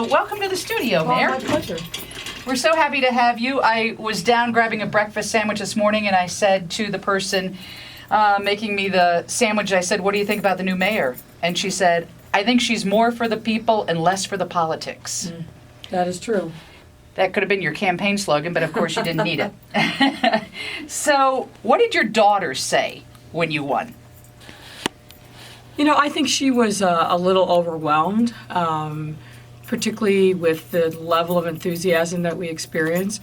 But welcome to the studio, Oh, Mayor. my pleasure. We're so happy to have you. I was down grabbing a breakfast sandwich this morning, and I said to the person making me the sandwich, I said, what do you think about the new mayor? And she said, I think she's more for the people and less for the politics. That is true. That could have been your campaign slogan, but of course you didn't need it. So what did your daughter say when you won? You know, I think she was a little overwhelmed, particularly with the level of enthusiasm that we experienced.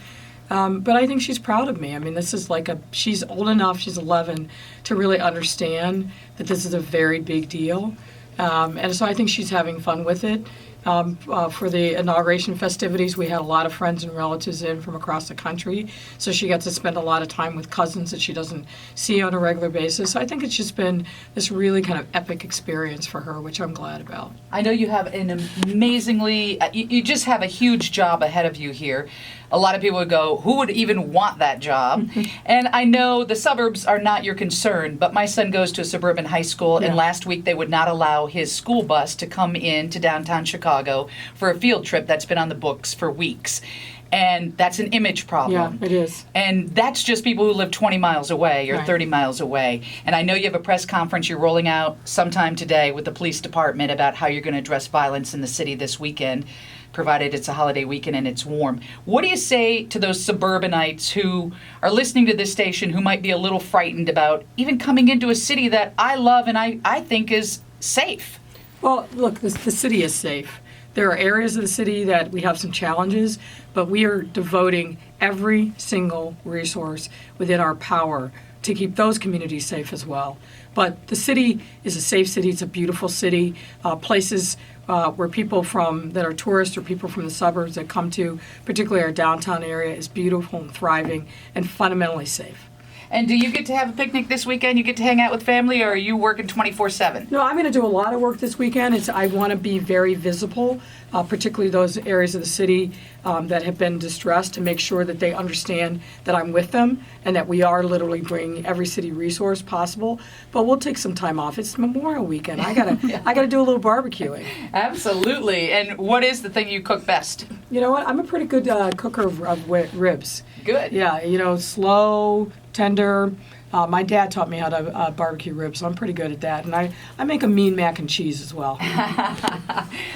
But I think she's proud of me. I mean, this is she's old enough, she's 11, to really understand that this is a very big deal. And so I think she's having fun with it. For the inauguration festivities, we had a lot of friends and relatives in from across the country, so she got to spend a lot of time with cousins that she doesn't see on a regular basis. So I think it's just been this really kind of epic experience for her, which I'm glad about. I know you have an amazingly, you just have a huge job ahead of you here. A lot of people would go, who would even want that job? And I know the suburbs are not your concern, but my son goes to a suburban high school, and last week they would not allow his school bus to come in to downtown Chicago for a field trip that's been on the books for weeks. And that's an image problem. Yeah, it is. And that's just people who live 20 miles away or Right. 30 miles away. And I know you have a press conference you're rolling out sometime today with the police department about how you're going to address violence in the city this weekend, provided it's a holiday weekend and it's warm. What do you say to those suburbanites who are listening to this station who might be a little frightened about even coming into a city that I love and I think is safe? Well, look, the city is safe. There are areas of the city that we have some challenges, but we are devoting every single resource within our power to keep those communities safe as well. But the city is a safe city. It's a beautiful city. Places where people that are tourists or people from the suburbs that come to, particularly our downtown area, is beautiful and thriving and fundamentally safe. And do you get to have a picnic this weekend? You get to hang out with family, or are you working 24/7? No, I'm going to do a lot of work this weekend. I want to be very visible, particularly those areas of the city that have been distressed, to make sure that they understand that I'm with them and that we are literally bringing every city resource possible. But we'll take some time off. It's Memorial Weekend. I gotta do a little barbecuing. Absolutely. And what is the thing you cook best? You know what? I'm a pretty good cooker of ribs. Good. Yeah, slow, tender. My dad taught me how to barbecue ribs, so I'm pretty good at that. And I make a mean mac and cheese as well.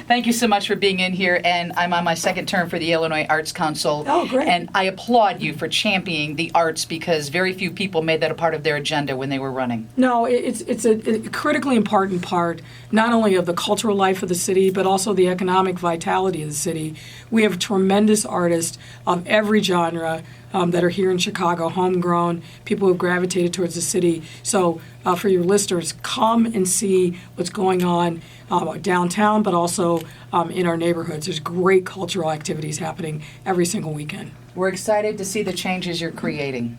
Thank you so much for being in here. And I'm on my second term for the Illinois Arts Council. Oh, great. And I applaud you for championing the arts, because very few people made that a part of their agenda when they were running. No, it's a critically important part, not only of the cultural life of the city, but also the economic vitality of the city. We have tremendous artists of every genre that are here in Chicago, homegrown, people who have gravitated towards the city. So for your listeners, come and see what's going on downtown, but also in our neighborhoods. There's great cultural activities happening every single weekend. We're excited to see the changes you're creating.